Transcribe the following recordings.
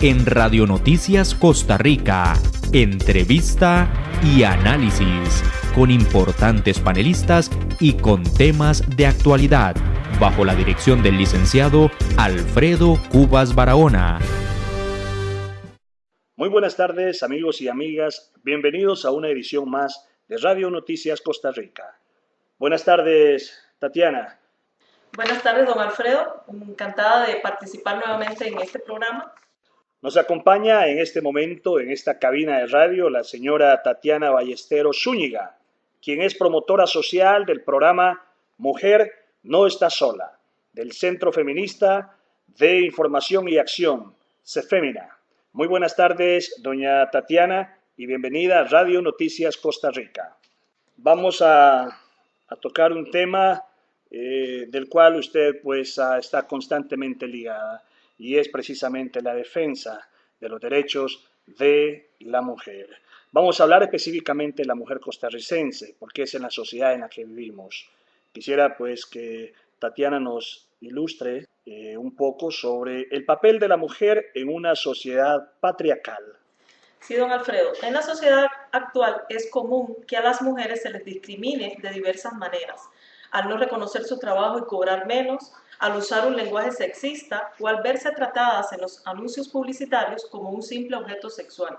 en Radio Noticias Costa Rica. Entrevista y análisis con importantes panelistas y con temas de actualidad, bajo la dirección del licenciado Alfredo Cubas Barahona. Muy buenas tardes, amigos y amigas. Bienvenidos a una edición más de Radio Noticias Costa Rica. Buenas tardes, Tatiana. Buenas tardes, don Alfredo. Encantada de participar nuevamente en este programa. Nos acompaña en este momento, en esta cabina de radio, la señora Tatiana Ballesteros Zúñiga, quien es promotora social del programa Mujer No Está Sola, del Centro Feminista de Información y Acción, CEFEMINA. Muy buenas tardes, doña Tatiana, y bienvenida a Radio Noticias Costa Rica. Vamos a tocar un tema del cual usted está constantemente ligada, y es precisamente la defensa de los derechos de la mujer. Vamos a hablar específicamente de la mujer costarricense, porque es en la sociedad en la que vivimos. Quisiera que Tatiana nos ilustre un poco sobre el papel de la mujer en una sociedad patriarcal. Sí, don Alfredo. En la sociedad actual es común que a las mujeres se les discrimine de diversas maneras, al no reconocer su trabajo y cobrar menos, al usar un lenguaje sexista o al verse tratadas en los anuncios publicitarios como un simple objeto sexual.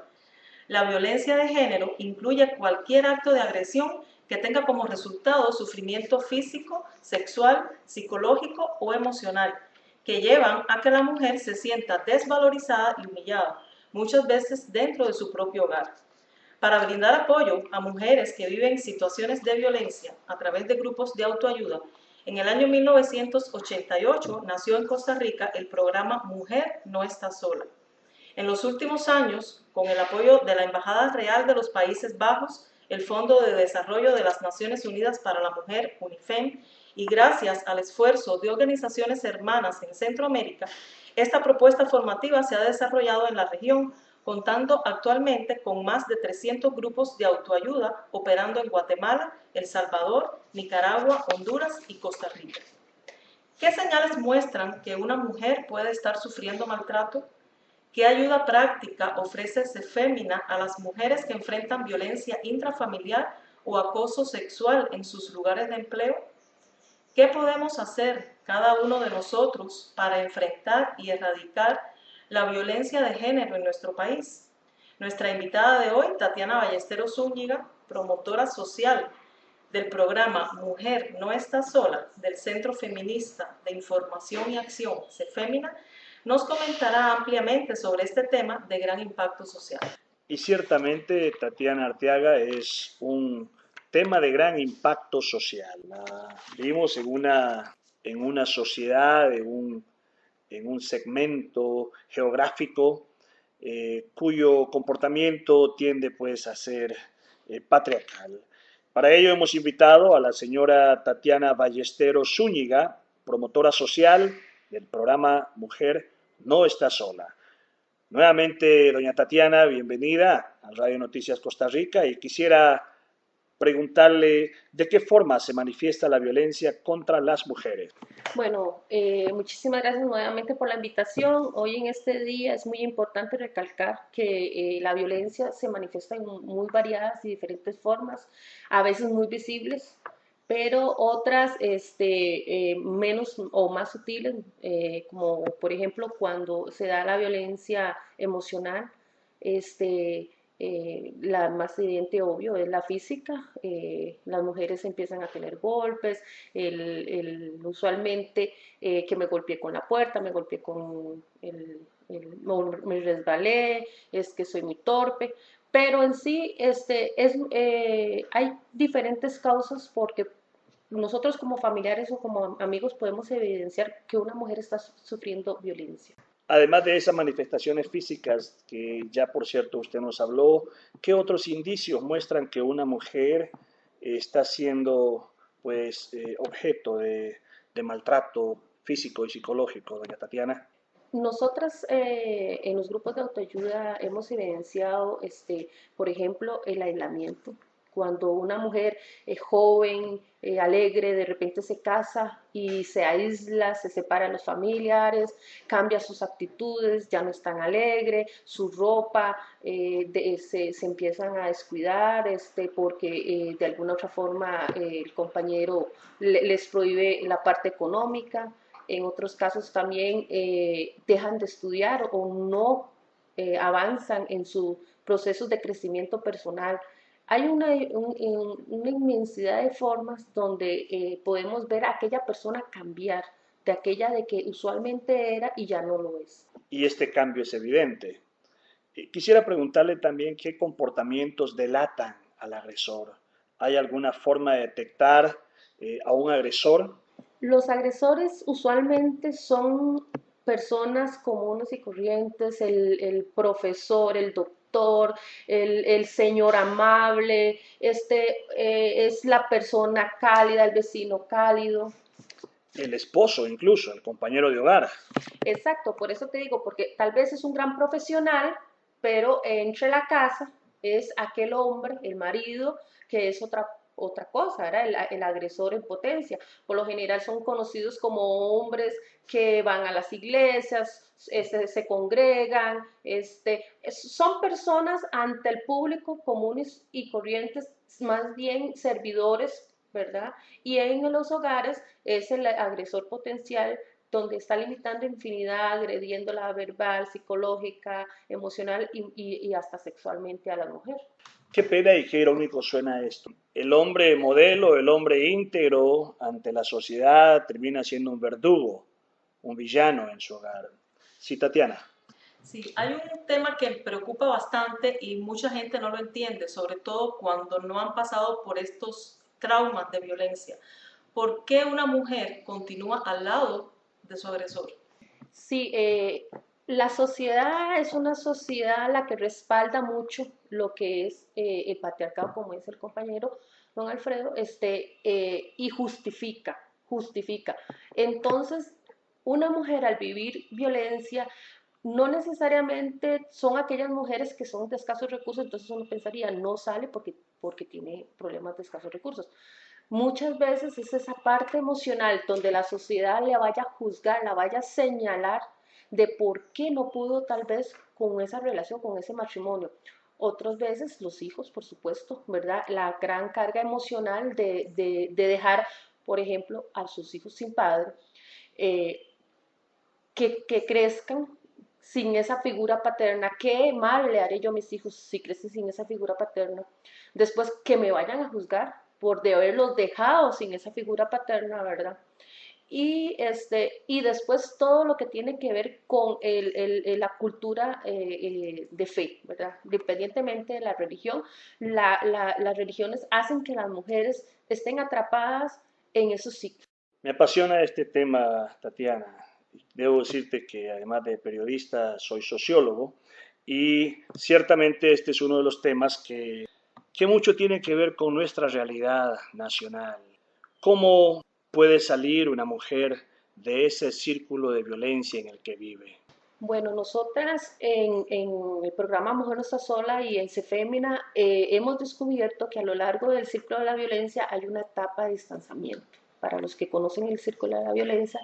La violencia de género incluye cualquier acto de agresión que tenga como resultado sufrimiento físico, sexual, psicológico o emocional, que llevan a que la mujer se sienta desvalorizada y humillada, muchas veces dentro de su propio hogar. Para brindar apoyo a mujeres que viven situaciones de violencia a través de grupos de autoayuda, en el año 1988 nació en Costa Rica el programa Mujer No Está Sola. En los últimos años, con el apoyo de la Embajada Real de los Países Bajos, el Fondo de Desarrollo de las Naciones Unidas para la Mujer, UNIFEM, y gracias al esfuerzo de organizaciones hermanas en Centroamérica, esta propuesta formativa se ha desarrollado en la región, contando actualmente con más de 300 grupos de autoayuda operando en Guatemala, El Salvador, Nicaragua, Honduras y Costa Rica. ¿Qué señales muestran que una mujer puede estar sufriendo maltrato? ¿Qué ayuda práctica ofrece CEFEMINA a las mujeres que enfrentan violencia intrafamiliar o acoso sexual en sus lugares de empleo? ¿Qué podemos hacer cada uno de nosotros para enfrentar y erradicar la violencia de género en nuestro país? Nuestra invitada de hoy, Tatiana Ballesteros Zúñiga, promotora social del programa Mujer No Está Sola del Centro Feminista de Información y Acción, CEFEMINA, nos comentará ampliamente sobre este tema de gran impacto social. Y ciertamente, Tatiana Arteaga, es un tema de gran impacto social. Vivimos en una sociedad, en un segmento geográfico cuyo comportamiento tiende a ser patriarcal. Para ello hemos invitado a la señora Tatiana Ballesteros Zúñiga, promotora social del programa Mujer No Está Sola. Nuevamente, doña Tatiana, bienvenida a Radio Noticias Costa Rica, y quisiera preguntarle de qué forma se manifiesta la violencia contra las mujeres. Bueno, muchísimas gracias nuevamente por la invitación. Hoy en este día es muy importante recalcar que la violencia se manifiesta en muy variadas y diferentes formas, a veces muy visibles, pero otras menos o más sutiles, como por ejemplo cuando se da la violencia emocional, la más evidente, obvio, es la física. Las mujeres empiezan a tener golpes, usualmente que me golpeé con la puerta, me golpeé con me resbalé, es que soy muy torpe, pero en sí hay diferentes causas porque nosotros como familiares o como amigos podemos evidenciar que una mujer está sufriendo violencia. Además de esas manifestaciones físicas que ya por cierto usted nos habló, ¿qué otros indicios muestran que una mujer está siendo objeto de maltrato físico y psicológico, doña Tatiana? Nosotras en los grupos de autoayuda hemos evidenciado, por ejemplo, el aislamiento. Cuando una mujer joven, alegre, de repente se casa y se aísla, se separa de los familiares, cambia sus actitudes, ya no es tan alegre, su ropa se empiezan a descuidar porque de alguna otra forma el compañero les prohíbe la parte económica. En otros casos también dejan de estudiar o no avanzan en sus procesos de crecimiento personal. Hay una inmensidad de formas donde podemos ver a aquella persona cambiar, de aquella de que usualmente era y ya no lo es. Y este cambio es evidente. Quisiera preguntarle también qué comportamientos delatan al agresor. ¿Hay alguna forma de detectar a un agresor? Los agresores usualmente son personas comunes y corrientes, el profesor, el doctor, el señor amable, es la persona cálida, el vecino cálido. El esposo incluso, el compañero de hogar. Exacto, por eso te digo, porque tal vez es un gran profesional, pero entre la casa es aquel hombre, el marido, que es otra cosa, ¿verdad? El agresor en potencia. Por lo general son conocidos como hombres que van a las iglesias, se congregan, son personas ante el público comunes y corrientes, más bien servidores, ¿verdad? Y en los hogares es el agresor potencial donde está limitando infinidad, agrediéndola verbal, psicológica, emocional y hasta sexualmente a la mujer. Qué pena y qué irónico suena esto. El hombre modelo, el hombre íntegro ante la sociedad termina siendo un verdugo, un villano en su hogar. Sí, Tatiana. Sí, hay un tema que preocupa bastante y mucha gente no lo entiende, sobre todo cuando no han pasado por estos traumas de violencia. ¿Por qué una mujer continúa al lado de su agresor? Sí, la sociedad es una sociedad a la que respalda mucho lo que es el patriarcado, como dice el compañero don Alfredo, y justifica. Entonces, una mujer al vivir violencia, no necesariamente son aquellas mujeres que son de escasos recursos, entonces uno pensaría, no sale porque tiene problemas de escasos recursos. Muchas veces es esa parte emocional donde la sociedad le vaya a juzgar, la vaya a señalar de por qué no pudo tal vez con esa relación, con ese matrimonio. Otras veces los hijos, por supuesto, ¿verdad? La gran carga emocional de dejar, por ejemplo, a sus hijos sin padre, eh, que crezcan sin esa figura paterna. ¿Qué mal le haré yo a mis hijos si crecen sin esa figura paterna? Después que me vayan a juzgar por de haberlos dejado sin esa figura paterna, ¿verdad? Y después todo lo que tiene que ver con la cultura de fe, ¿verdad? Independientemente de la religión, las religiones hacen que las mujeres estén atrapadas en esos ciclos. Me apasiona este tema, Tatiana. Debo decirte que además de periodista, soy sociólogo y ciertamente este es uno de los temas que mucho tiene que ver con nuestra realidad nacional. ¿Cómo puede salir una mujer de ese círculo de violencia en el que vive? Bueno, nosotras en el programa Mujer no está sola y en CEFEMINA hemos descubierto que a lo largo del ciclo de la violencia hay una etapa de distanciamiento. Para los que conocen el círculo de la violencia,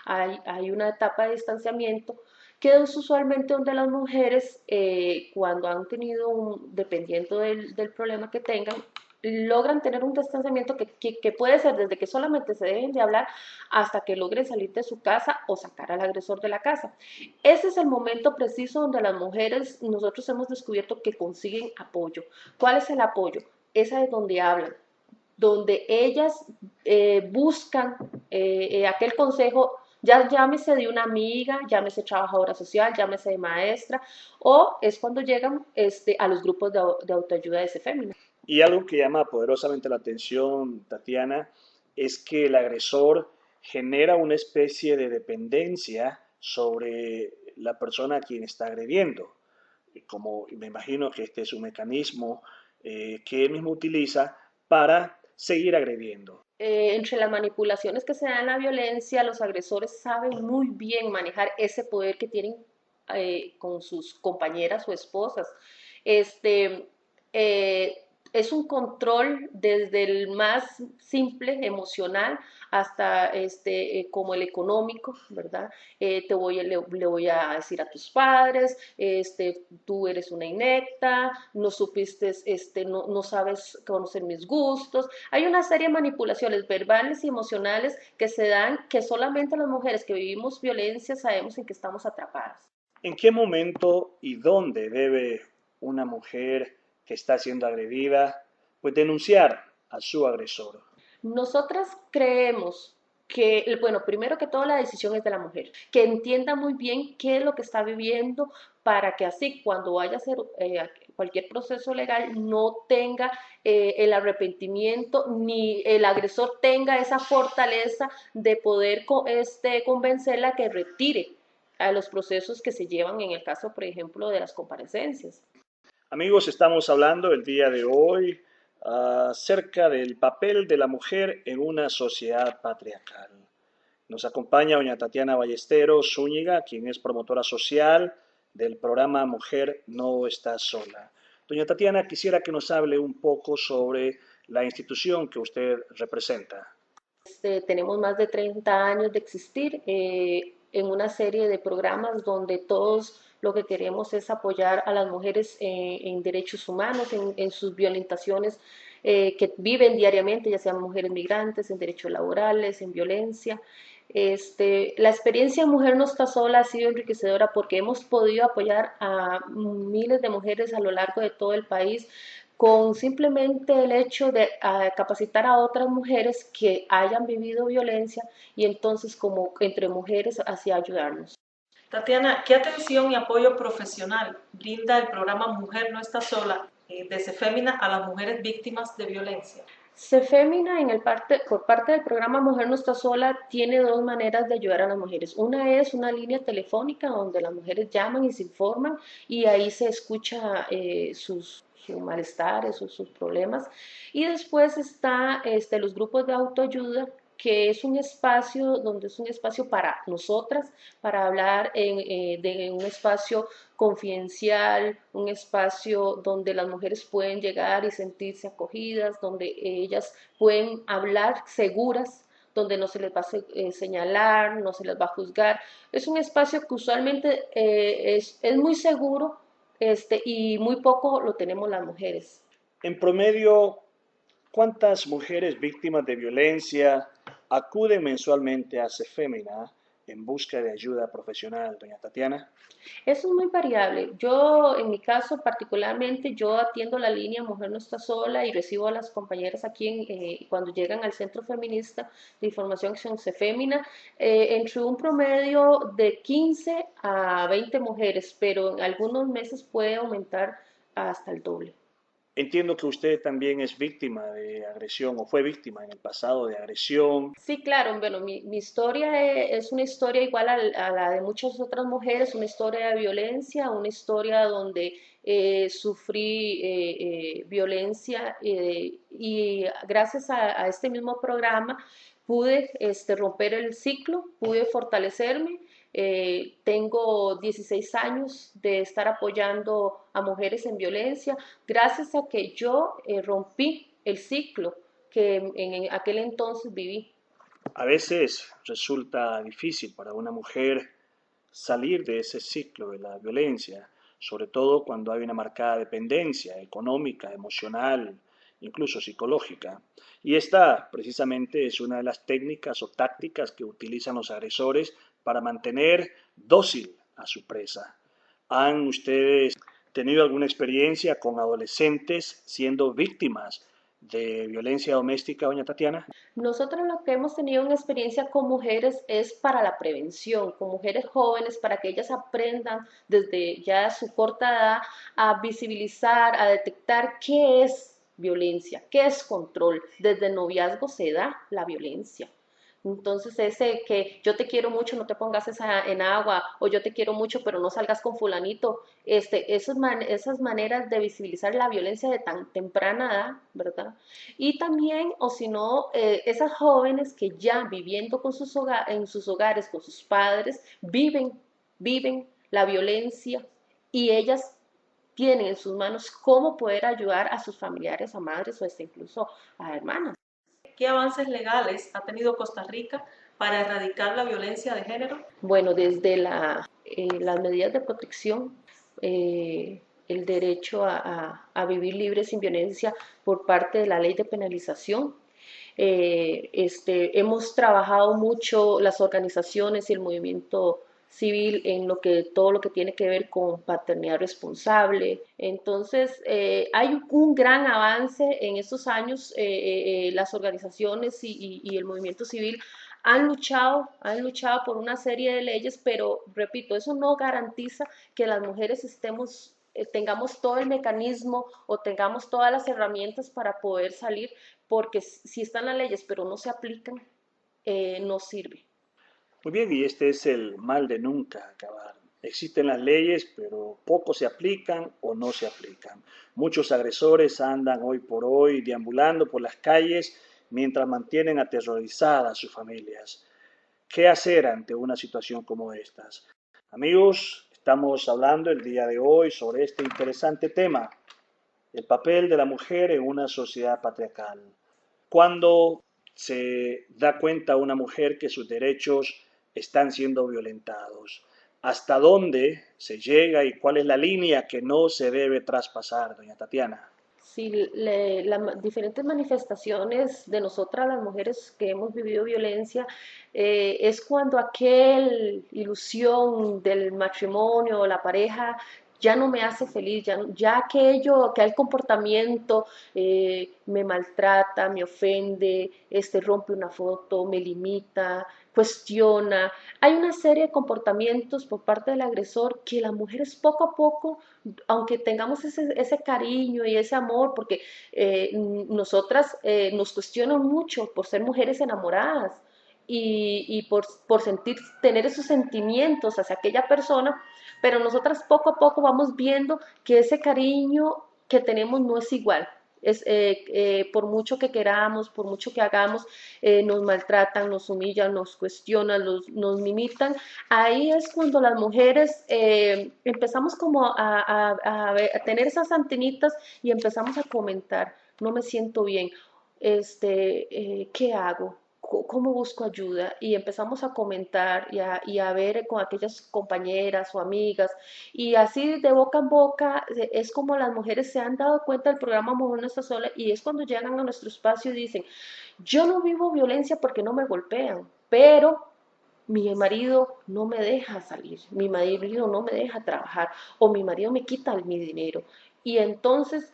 hay una etapa de distanciamiento que es usualmente donde las mujeres, cuando han tenido, dependiendo del problema que tengan, logran tener un distanciamiento que puede ser desde que solamente se deben de hablar hasta que logren salir de su casa o sacar al agresor de la casa. Ese es el momento preciso donde las mujeres, nosotros hemos descubierto que consiguen apoyo. ¿Cuál es el apoyo? Esa es donde hablan, donde ellas buscan aquel consejo, ya llámese de una amiga, llámese trabajadora social, llámese de maestra, o es cuando llegan a los grupos de autoayuda de CEFEMINA. Y algo que llama poderosamente la atención, Tatiana, es que el agresor genera una especie de dependencia sobre la persona a quien está agrediendo. Como me imagino que este es un mecanismo que él mismo utiliza para seguir agrediendo. Entre las manipulaciones que se dan en la violencia, los agresores saben muy bien manejar ese poder que tienen con sus compañeras o esposas. es un control desde el más simple, emocional, hasta como el económico, ¿verdad? Le voy a decir a tus padres, tú eres una inepta, no supiste, no sabes conocer mis gustos. Hay una serie de manipulaciones verbales y emocionales que se dan, que solamente las mujeres que vivimos violencia sabemos en que estamos atrapadas. ¿En qué momento y dónde debe una mujer que está siendo agredida, pues denunciar a su agresor? Nosotras creemos que, bueno, primero que todo la decisión es de la mujer, que entienda muy bien qué es lo que está viviendo para que así cuando vaya a hacer cualquier proceso legal no tenga el arrepentimiento ni el agresor tenga esa fortaleza de poder convencerla que retire a los procesos que se llevan en el caso, por ejemplo, de las comparecencias. Amigos, estamos hablando el día de hoy acerca del papel de la mujer en una sociedad patriarcal. Nos acompaña doña Tatiana Ballesteros Zúñiga, quien es promotora social del programa Mujer No Está Sola. Doña Tatiana, quisiera que nos hable un poco sobre la institución que usted representa. Tenemos más de 30 años de existir en una serie de programas donde todos lo que queremos es apoyar a las mujeres en derechos humanos, en sus violentaciones que viven diariamente, ya sean mujeres migrantes, en derechos laborales, en violencia. La experiencia Mujer No Está Sola ha sido enriquecedora porque hemos podido apoyar a miles de mujeres a lo largo de todo el país con simplemente el hecho de capacitar a otras mujeres que hayan vivido violencia y entonces como entre mujeres así ayudarnos. Tatiana, ¿qué atención y apoyo profesional brinda el programa Mujer No Está Sola de CEFEMINA a las mujeres víctimas de violencia? CEFEMINA por parte del programa Mujer No Está Sola tiene dos maneras de ayudar a las mujeres. Una es una línea telefónica donde las mujeres llaman y se informan y ahí se escucha sus malestares o sus problemas. Y después está los grupos de autoayuda, que es un espacio donde es un espacio para nosotras, para hablar de un espacio confidencial, un espacio donde las mujeres pueden llegar y sentirse acogidas, donde ellas pueden hablar seguras, donde no se les va a señalar, no se les va a juzgar. Es un espacio que usualmente es muy seguro y muy poco lo tenemos las mujeres. En promedio, ¿cuántas mujeres víctimas de violencia acuden mensualmente a CEFEMINA en busca de ayuda profesional, doña Tatiana? Eso es muy variable. Yo, en mi caso particularmente, yo atiendo la línea Mujer No Está Sola y recibo a las compañeras aquí cuando llegan al Centro Feminista de Información Acción CEFEMINA, entre un promedio de 15 a 20 mujeres, pero en algunos meses puede aumentar hasta el doble. Entiendo que usted también es víctima de agresión o fue víctima en el pasado de agresión. Sí, claro, bueno, mi historia es una historia igual a la de muchas otras mujeres, una historia de violencia, una historia donde sufrí violencia y gracias a este mismo programa pude romper el ciclo, pude fortalecerme. Tengo 16 años de estar apoyando a mujeres en violencia, gracias a que yo rompí el ciclo que en aquel entonces viví. A veces resulta difícil para una mujer salir de ese ciclo de la violencia, sobre todo cuando hay una marcada dependencia económica, emocional, incluso psicológica. Y esta precisamente es una de las técnicas o tácticas que utilizan los agresores para mantener dócil a su presa. ¿Han ustedes tenido alguna experiencia con adolescentes siendo víctimas de violencia doméstica, doña Tatiana? Nosotros lo que hemos tenido en experiencia con mujeres es para la prevención, con mujeres jóvenes, para que ellas aprendan desde ya su corta edad a visibilizar, a detectar qué es violencia, qué es control. Desde el noviazgo se da la violencia. Entonces ese que yo te quiero mucho, no te pongas en agua, o yo te quiero mucho, pero no salgas con fulanito, esas maneras de visibilizar la violencia de tan temprana edad, ¿verdad? Y también, o si no, esas jóvenes que ya viviendo en sus hogares, con sus padres, viven la violencia y ellas tienen en sus manos cómo poder ayudar a sus familiares, a madres o hasta incluso a hermanas. ¿Qué avances legales ha tenido Costa Rica para erradicar la violencia de género? Bueno, desde las medidas de protección, el derecho a vivir libre sin violencia por parte de la ley de penalización. Hemos trabajado mucho las organizaciones y el movimiento civil en todo lo que tiene que ver con paternidad responsable. Entonces, hay un gran avance en estos años. Las organizaciones y el movimiento civil han luchado por una serie de leyes, pero repito, eso no garantiza que las mujeres tengamos todo el mecanismo o tengamos todas las herramientas para poder salir, porque si están las leyes pero no se aplican, no sirve. Muy bien, y este es el mal de nunca acabar. Existen las leyes, pero poco se aplican o no se aplican. Muchos agresores andan hoy por hoy deambulando por las calles mientras mantienen aterrorizadas a sus familias. ¿Qué hacer ante una situación como estas? Amigos, estamos hablando el día de hoy sobre este interesante tema, el papel de la mujer en una sociedad patriarcal. Cuando se da cuenta una mujer que sus derechos están siendo violentados, hasta dónde se llega y cuál es la línea que no se debe traspasar, doña Tatiana. Sí, las diferentes manifestaciones de nosotras las mujeres que hemos vivido violencia, es cuando aquel ilusión del matrimonio o la pareja ya no me hace feliz, ya que el comportamiento me maltrata, me ofende, rompe una foto, me limita, cuestiona. Hay una serie de comportamientos por parte del agresor que las mujeres poco a poco, aunque tengamos ese cariño y ese amor, porque nosotras nos cuestionan mucho por ser mujeres enamoradas y por tener esos sentimientos hacia aquella persona, pero nosotras poco a poco vamos viendo que ese cariño que tenemos no es igual. Por mucho que queramos, por mucho que hagamos, nos maltratan, nos humillan, nos cuestionan, nos limitan. Ahí es cuando las mujeres empezamos como a tener esas antenitas y empezamos a comentar, no me siento bien, ¿qué hago? ¿Cómo busco ayuda? Y empezamos a comentar y a ver con aquellas compañeras o amigas, y así de boca en boca es como las mujeres se han dado cuenta del programa Mujer No Está Sola, y es cuando llegan a nuestro espacio y dicen, yo no vivo violencia porque no me golpean, pero mi marido no me deja salir, mi marido no me deja trabajar, o mi marido me quita mi dinero. Y entonces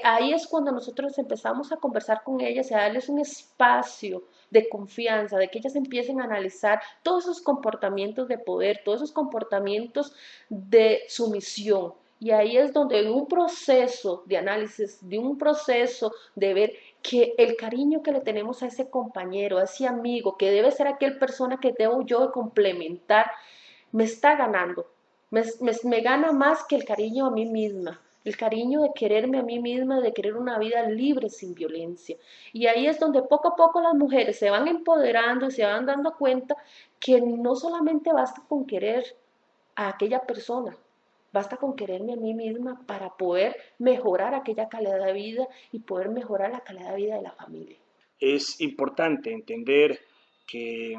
ahí es cuando nosotros empezamos a conversar con ellas y a darles un espacio de confianza, de que ellas empiecen a analizar todos esos comportamientos de poder, todos esos comportamientos de sumisión. Y ahí es donde en un proceso de análisis, de un proceso de ver que el cariño que le tenemos a ese compañero, a ese amigo, que debe ser aquel persona que debo yo complementar, me está ganando. Me gana más que el cariño a mí misma, el cariño de quererme a mí misma, de querer una vida libre sin violencia. Y ahí es donde poco a poco las mujeres se van empoderando y se van dando cuenta que no solamente basta con querer a aquella persona, basta con quererme a mí misma para poder mejorar aquella calidad de vida y poder mejorar la calidad de vida de la familia. Es importante entender que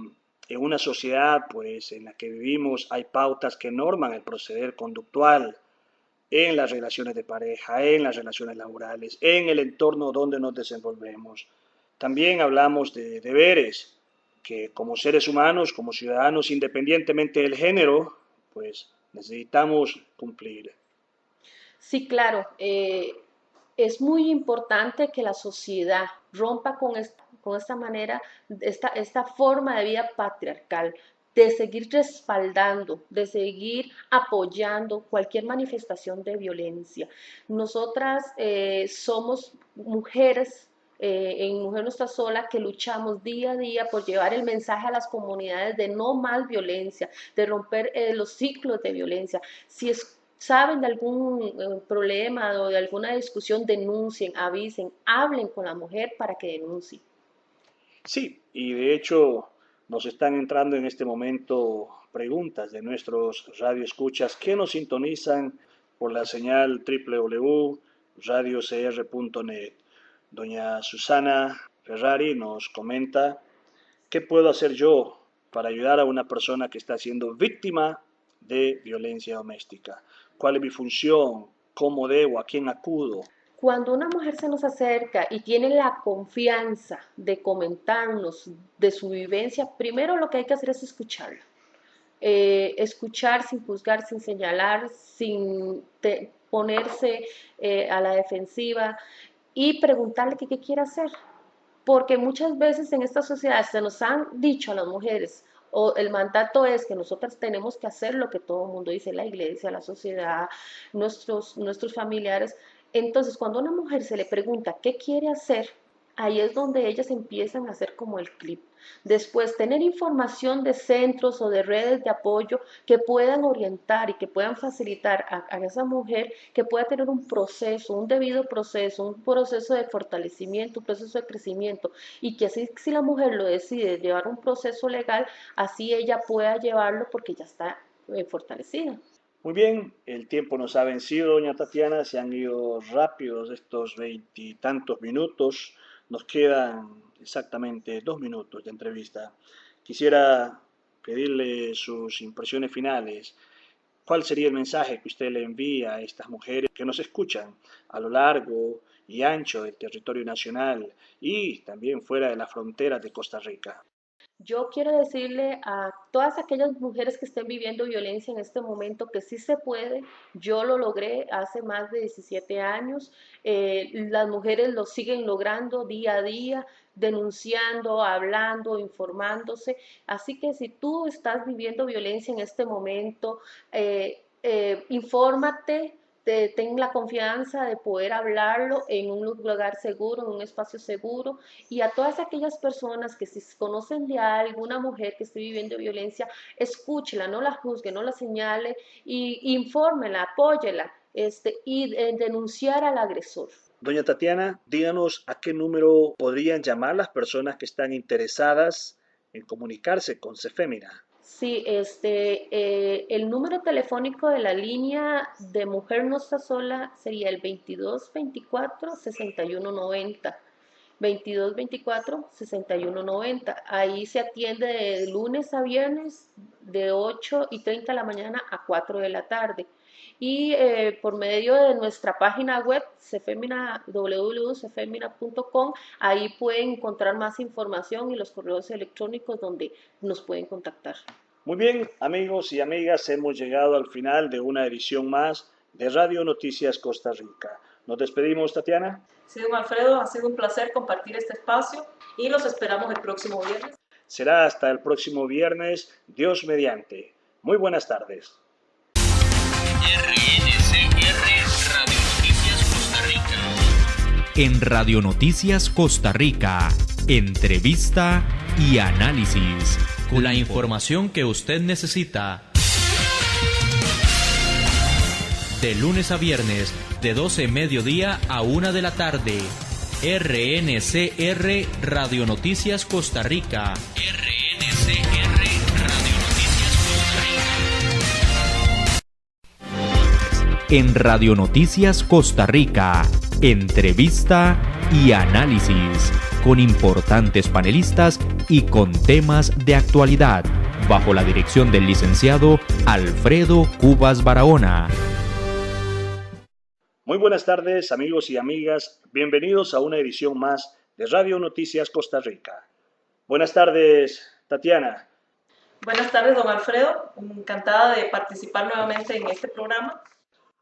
en una sociedad pues, en la que vivimos hay pautas que norman el proceder conductual en las relaciones de pareja, en las relaciones laborales, en el entorno donde nos desenvolvemos. También hablamos de deberes que como seres humanos, como ciudadanos, independientemente del género, pues necesitamos cumplir. Sí, claro, es muy importante que la sociedad rompa con esta manera, esta forma de vida patriarcal, de seguir respaldando, de seguir apoyando cualquier manifestación de violencia. Nosotras somos mujeres. En Mujer No Está Sola, que luchamos día a día por llevar el mensaje a las comunidades de no más violencia, de romper los ciclos de violencia. Si saben de algún problema o de alguna discusión, denuncien, avisen, hablen con la mujer para que denuncie. Sí, y de hecho nos están entrando en este momento preguntas de nuestros radioescuchas que nos sintonizan por la señal www.radiocr.net. Doña Susana Ferrari nos comenta: ¿qué puedo hacer yo para ayudar a una persona que está siendo víctima de violencia doméstica? ¿Cuál es mi función? ¿Cómo debo? ¿A quién acudo? Cuando una mujer se nos acerca y tiene la confianza de comentarnos de su vivencia, primero lo que hay que hacer es escucharla. Escuchar sin juzgar, sin señalar, sin ponerse a la defensiva y preguntarle qué quiere hacer. Porque muchas veces en esta sociedad se nos han dicho a las mujeres, o el mandato es que nosotras tenemos que hacer lo que todo el mundo dice, la iglesia, la sociedad, nuestros familiares. Entonces, cuando a una mujer se le pregunta qué quiere hacer, ahí es donde ellas empiezan a hacer como el clip. Después, tener información de centros o de redes de apoyo que puedan orientar y que puedan facilitar a esa mujer que pueda tener un proceso, un debido proceso, un proceso de fortalecimiento, un proceso de crecimiento, y que así, si la mujer lo decide llevar un proceso legal, así ella pueda llevarlo porque ya está fortalecida. Muy bien, el tiempo nos ha vencido, doña Tatiana, se han ido rápidos estos 20 y tantos minutos. Nos quedan exactamente 2 minutos de entrevista. Quisiera pedirle sus impresiones finales. ¿Cuál sería el mensaje que usted le envía a estas mujeres que nos escuchan a lo largo y ancho del territorio nacional y también fuera de las fronteras de Costa Rica? Yo quiero decirle a todas aquellas mujeres que estén viviendo violencia en este momento que sí se puede. Yo lo logré hace más de 17 años. Las mujeres lo siguen logrando día a día, denunciando, hablando, informándose. Así que si tú estás viviendo violencia en este momento, infórmate. Ten la confianza de poder hablarlo en un lugar seguro, en un espacio seguro, y a todas aquellas personas que si conocen de alguna mujer que esté viviendo violencia, escúchela, no la juzgue, no la señale, y infórmela, apóyela, y denunciar al agresor. Doña Tatiana, díganos a qué número podrían llamar las personas que están interesadas en comunicarse con Cefemina. Sí, el número telefónico de la línea de Mujer No Está Sola sería el 2224-6190. 2224-6190. Ahí se atiende de lunes a viernes de 8:30 de la mañana a 4 de la tarde. Y por medio de nuestra página web, www.cefemina.com, ahí pueden encontrar más información y los correos electrónicos donde nos pueden contactar. Muy bien, amigos y amigas, hemos llegado al final de una edición más de Radio Noticias Costa Rica. Nos despedimos, Tatiana. Sí, don Alfredo, ha sido un placer compartir este espacio y los esperamos el próximo viernes. Será hasta el próximo viernes, Dios mediante. Muy buenas tardes. RNCR Radio Noticias Costa Rica. En Radio Noticias Costa Rica, entrevista y análisis con la información que usted necesita. De lunes a viernes, de 12 mediodía a 1 de la tarde. RNCR Radio Noticias Costa Rica. RNCR Radio Noticias Costa Rica. En Radio Noticias Costa Rica, entrevista y análisis con importantes panelistas y con temas de actualidad, bajo la dirección del licenciado Alfredo Cubas Barahona. Muy buenas tardes, amigos y amigas. Bienvenidos a una edición más de Radio Noticias Costa Rica. Buenas tardes, Tatiana. Buenas tardes, don Alfredo. Encantada de participar nuevamente en este programa.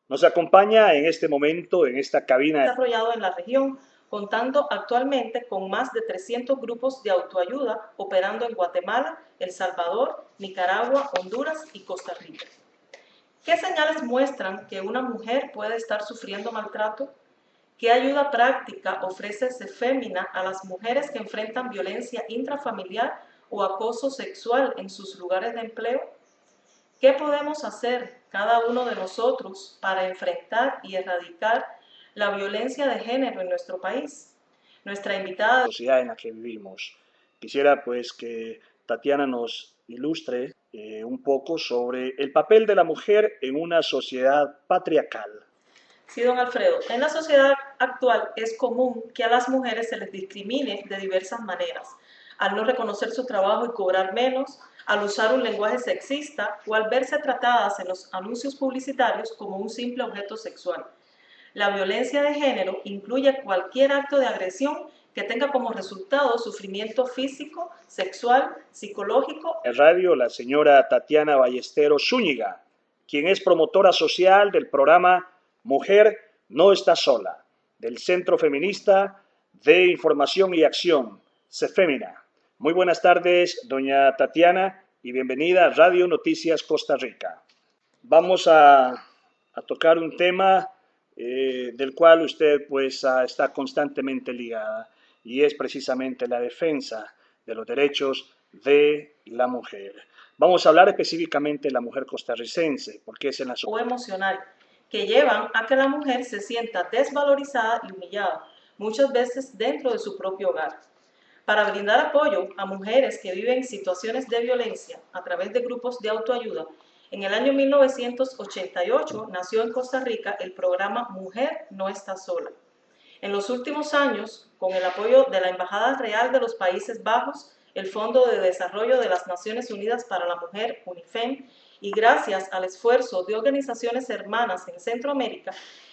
Nos acompaña en este momento, en esta cabina, Desarrollado en la región, contando actualmente con más de 300 grupos de autoayuda operando en Guatemala, El Salvador, Nicaragua, Honduras y Costa Rica. ¿Qué señales muestran que una mujer puede estar sufriendo maltrato? ¿Qué ayuda práctica ofrece Cefemina a las mujeres que enfrentan violencia intrafamiliar o acoso sexual en sus lugares de empleo? ¿Qué podemos hacer cada uno de nosotros para enfrentar y erradicar la violencia de género en nuestro país? Nuestra invitada... sociedad en la que vivimos. Quisiera pues que Tatiana nos ilustre un poco sobre el papel de la mujer en una sociedad patriarcal. Sí, don Alfredo. En la sociedad actual es común que a las mujeres se les discrimine de diversas maneras, al no reconocer su trabajo y cobrar menos, al usar un lenguaje sexista o al verse tratadas en los anuncios publicitarios como un simple objeto sexual. La violencia de género incluye cualquier acto de agresión que tenga como resultado sufrimiento físico, sexual, psicológico. En radio, la señora Tatiana Ballesteros Zúñiga, quien es promotora social del programa Mujer no está sola, del Centro Feminista de Información y Acción, CEFEMINA. Muy buenas tardes, doña Tatiana, y bienvenida a Radio Noticias Costa Rica. Vamos a tocar un tema del cual usted pues está constantemente ligada, y es precisamente la defensa de los derechos de la mujer. Vamos a hablar específicamente de la mujer costarricense, porque es en la o emocional, que llevan a que la mujer se sienta desvalorizada y humillada, muchas veces dentro de su propio hogar. Para brindar apoyo a mujeres que viven situaciones de violencia a través de grupos de autoayuda, en el año 1988 nació en Costa Rica el programa Mujer no está sola. En los últimos años, con el apoyo de la Embajada Real de los Países Bajos, el Fondo de Desarrollo de las Naciones Unidas para la Mujer, UNIFEM, y gracias al esfuerzo de organizaciones hermanas en Centroamérica,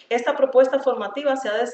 esta propuesta formativa se ha desarrollado